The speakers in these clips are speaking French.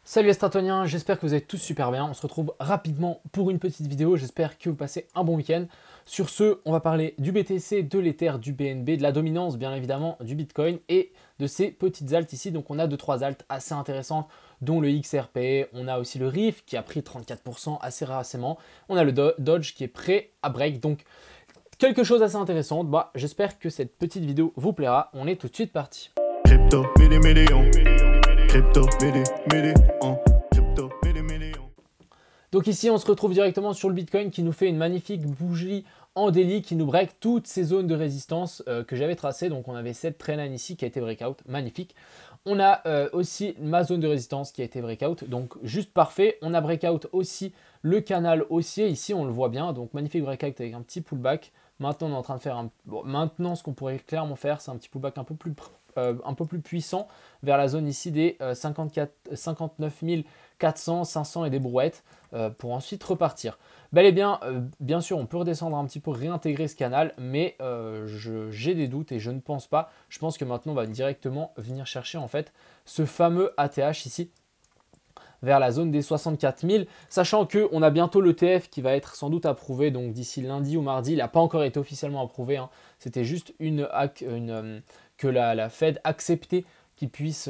Salut les Stratoniens, j'espère que vous allez tous super bien. On se retrouve rapidement pour une petite vidéo. J'espère que vous passez un bon week-end. Sur ce, on va parler du BTC, de l'Ether, du BNB, de la dominance bien évidemment du Bitcoin et de ces petites alts ici. Donc on a 2-3 alts assez intéressantes, dont le XRP. On a aussi le RIF qui a pris 34% assez récemment. On a le Dodge qui est prêt à break. Donc quelque chose d'assez intéressant. J'espère que cette petite vidéo vous plaira. On est tout de suite parti. Crypto, million. Crypto, million. Crypto, million. Donc ici, on se retrouve directement sur le Bitcoin qui nous fait une magnifique bougie en daily qui nous break toutes ces zones de résistance que j'avais tracées. Donc on avait cette trendline ici qui a été breakout, magnifique. On a aussi ma zone de résistance qui a été breakout, donc juste parfait. On a breakout aussi le canal haussier, ici on le voit bien, donc magnifique breakout avec un petit pullback. Maintenant on est en train de faire maintenant ce qu'on pourrait clairement faire, c'est un petit pullback un peu plus puissant vers la zone ici des 59 400, 500 et des brouettes pour ensuite repartir. Bel et bien, bien sûr, on peut redescendre un petit peu, réintégrer ce canal, mais j'ai des doutes et je ne pense pas. Je pense que maintenant, on va directement venir chercher en fait ce fameux ATH ici vers la zone des 64 000, sachant qu'on a bientôt l'ETF qui va être sans doute approuvé, donc d'ici lundi ou mardi. Il n'a pas encore été officiellement approuvé, hein. C'était juste que la Fed acceptait qu'il puisse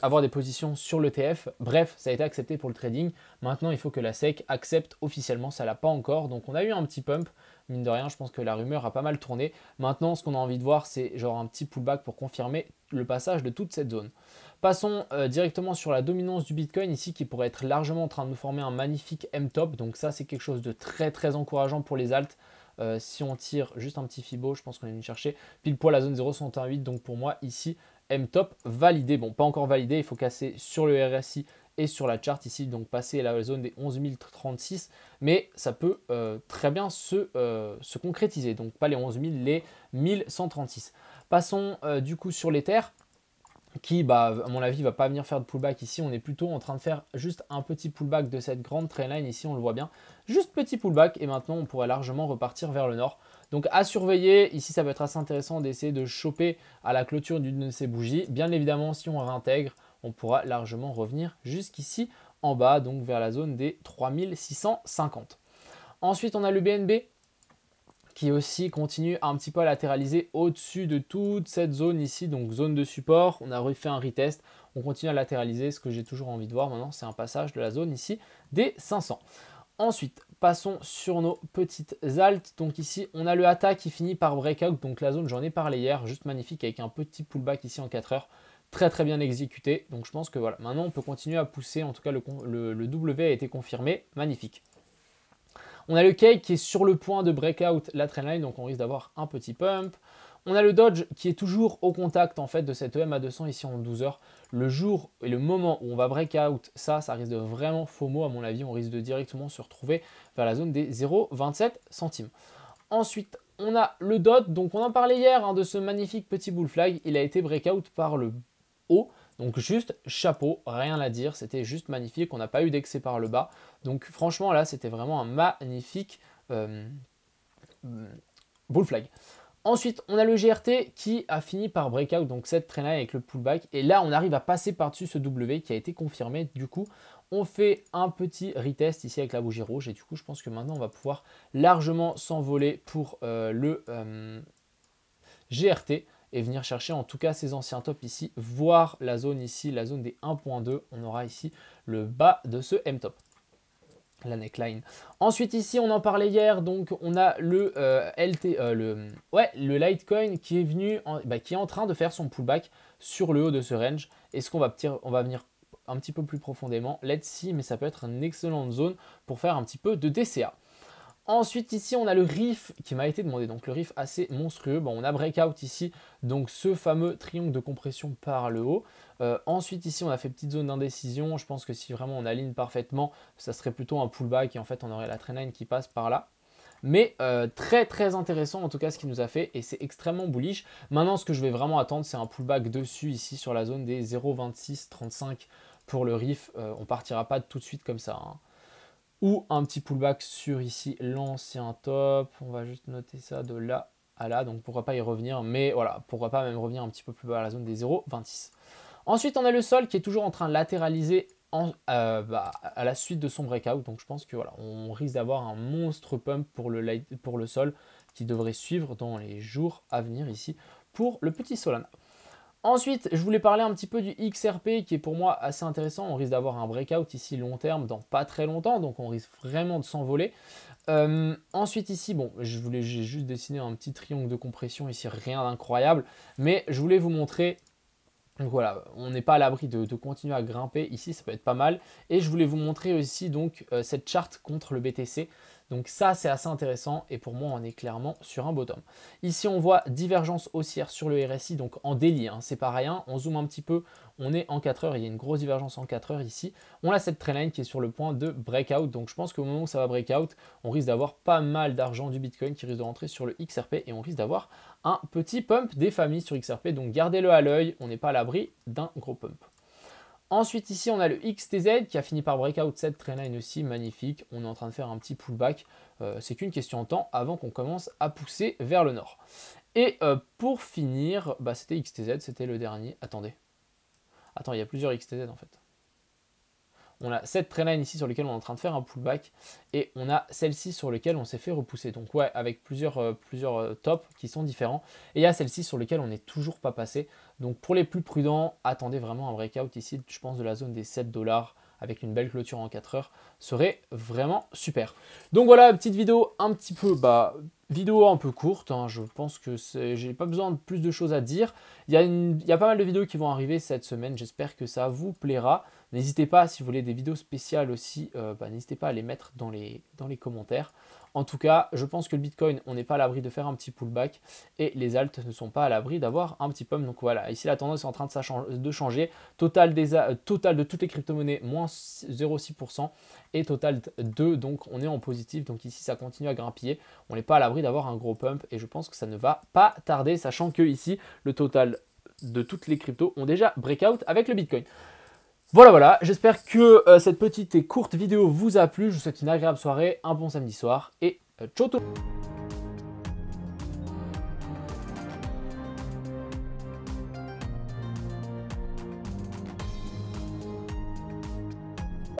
avoir des positions sur l'ETF. Bref, ça a été accepté pour le trading. Maintenant, il faut que la SEC accepte officiellement. Ça ne l'a pas encore. Donc, on a eu un petit pump. Mine de rien, je pense que la rumeur a pas mal tourné. Maintenant, ce qu'on a envie de voir, c'est genre un petit pullback pour confirmer le passage de toute cette zone. Passons directement sur la dominance du Bitcoin ici qui pourrait être largement en train de nous former un magnifique M-top. Donc ça, c'est quelque chose de très très encourageant pour les alts. Si on tire juste un petit Fibo, je pense qu'on est venu chercher pile poil la zone 0,618. Donc pour moi, ici, M-top validé. Bon, pas encore validé, il faut casser sur le RSI et sur la chart ici, donc passer à la zone des 11 036. Mais ça peut très bien se concrétiser. Donc pas les 11 000, les 1136. Passons du coup sur l'Ether qui, à mon avis, va pas venir faire de pullback ici. On est plutôt en train de faire juste un petit pullback de cette grande trendline ici, on le voit bien. Juste petit pullback et maintenant, on pourrait largement repartir vers le nord. Donc à surveiller, ici, ça va être assez intéressant d'essayer de choper à la clôture d'une de ces bougies. Bien évidemment, si on réintègre, on pourra largement revenir jusqu'ici en bas, donc vers la zone des 3650. Ensuite, on a le BNB qui aussi continue un petit peu à latéraliser au-dessus de toute cette zone ici, donc zone de support. On a refait un retest, on continue à latéraliser. Ce que j'ai toujours envie de voir maintenant, c'est un passage de la zone ici des 500. Ensuite, passons sur nos petites altes. Donc ici, on a le ATA qui finit par breakout. Donc la zone, j'en ai parlé hier, juste magnifique avec un petit pullback ici en 4 heures. Très très bien exécuté. Donc je pense que voilà, maintenant on peut continuer à pousser. En tout cas, le W a été confirmé. Magnifique. On a le Cake qui est sur le point de breakout la trendline, donc on risque d'avoir un petit pump. On a le Dodge qui est toujours au contact en fait de cette EMA 200 ici en 12 heures. Le jour et le moment où on va breakout, ça risque de vraiment FOMO à mon avis. On risque de directement se retrouver vers la zone des 0,27 centimes. Ensuite, on a le DOT, donc on en parlait hier de ce magnifique petit bull flag. Il a été breakout par le haut. Donc juste chapeau, rien à dire, c'était juste magnifique, on n'a pas eu d'excès par le bas. Donc franchement là, c'était vraiment un magnifique bull flag. Ensuite, on a le GRT qui a fini par breakout, donc cette traîne avec le pullback. Et là, on arrive à passer par-dessus ce W qui a été confirmé. Du coup, on fait un petit retest ici avec la bougie rouge. Et du coup, je pense que maintenant, on va pouvoir largement s'envoler pour le GRT et venir chercher en tout cas ces anciens tops ici, voir la zone ici, la zone des 1.2. On aura ici le bas de ce M-top. La neckline. Ensuite ici on en parlait hier, donc on a le le Litecoin qui est venu qui est en train de faire son pullback sur le haut de ce range. Est-ce qu'on va venir un petit peu plus profondément? Let's see, mais ça peut être une excellente zone pour faire un petit peu de DCA. Ensuite ici on a le RIF qui m'a été demandé, donc le RIF assez monstrueux. Bon, on a breakout ici, donc ce fameux triangle de compression par le haut. Ensuite ici on a fait petite zone d'indécision. Je pense que si vraiment on aligne parfaitement, ça serait plutôt un pullback et en fait on aurait la trendline qui passe par là. Mais très très intéressant en tout cas ce qu'il nous a fait et c'est extrêmement bullish. Maintenant ce que je vais vraiment attendre c'est un pullback dessus ici sur la zone des 0,2635 pour le RIF. On partira pas tout de suite comme ça, hein. Ou un petit pullback sur ici l'ancien top. On va juste noter ça de là à là. Donc pourquoi pas y revenir. Mais voilà, pourquoi pas même revenir un petit peu plus bas à la zone des 0,26. Ensuite, on a le sol qui est toujours en train de latéraliser à la suite de son breakout. Donc je pense que voilà, on risque d'avoir un monstre pump pour le sol qui devrait suivre dans les jours à venir ici pour le petit Solana. Ensuite, je voulais parler un petit peu du XRP qui est pour moi assez intéressant. On risque d'avoir un breakout ici long terme dans pas très longtemps, donc on risque vraiment de s'envoler. Ensuite ici, bon, j'ai juste dessiné un petit triangle de compression ici, rien d'incroyable, mais je voulais vous montrer. Donc voilà, on n'est pas à l'abri de continuer à grimper ici, ça peut être pas mal. Et je voulais vous montrer aussi donc cette charte contre le BTC. Donc ça, c'est assez intéressant et pour moi, on est clairement sur un bottom. Ici, on voit divergence haussière sur le RSI, donc en daily, hein, c'est pas rien. On zoome un petit peu, on est en 4 heures, il y a une grosse divergence en 4 heures ici. On a cette trendline qui est sur le point de breakout, donc je pense qu'au moment où ça va breakout, on risque d'avoir pas mal d'argent du Bitcoin qui risque de rentrer sur le XRP et on risque d'avoir un petit pump des familles sur XRP, donc gardez-le à l'œil, on n'est pas à l'abri d'un gros pump. Ensuite ici on a le XTZ qui a fini par breakout cette trendline aussi, magnifique. On est en train de faire un petit pullback, c'est qu'une question de temps avant qu'on commence à pousser vers le nord. Et pour finir, c'était XTZ, c'était le dernier. Attends, il y a plusieurs XTZ en fait. On a cette trendline ici sur laquelle on est en train de faire un pullback et on a celle-ci sur laquelle on s'est fait repousser. Donc ouais, avec plusieurs tops qui sont différents. Et il y a celle-ci sur laquelle on n'est toujours pas passé. Donc pour les plus prudents, attendez vraiment un breakout ici, je pense de la zone des 7 $, avec une belle clôture en 4 heures, serait vraiment super. Donc voilà, petite vidéo un petit peu, vidéo un peu courte, hein, je pense que j'ai pas besoin de plus de choses à dire. Il y a pas mal de vidéos qui vont arriver cette semaine, j'espère que ça vous plaira. N'hésitez pas, si vous voulez des vidéos spéciales aussi, n'hésitez pas à les mettre dans les commentaires. En tout cas, je pense que le Bitcoin, on n'est pas à l'abri de faire un petit pullback et les alts ne sont pas à l'abri d'avoir un petit pump. Donc voilà, ici la tendance est en train de changer. Total de toutes les crypto-monnaies, moins 0,6% et total 2, donc on est en positif. Donc ici, ça continue à grimpiller. On n'est pas à l'abri d'avoir un gros pump et je pense que ça ne va pas tarder, sachant que ici, le total de toutes les cryptos ont déjà breakout avec le Bitcoin. Voilà, j'espère que cette petite et courte vidéo vous a plu. Je vous souhaite une agréable soirée, un bon samedi soir et ciao tout le monde.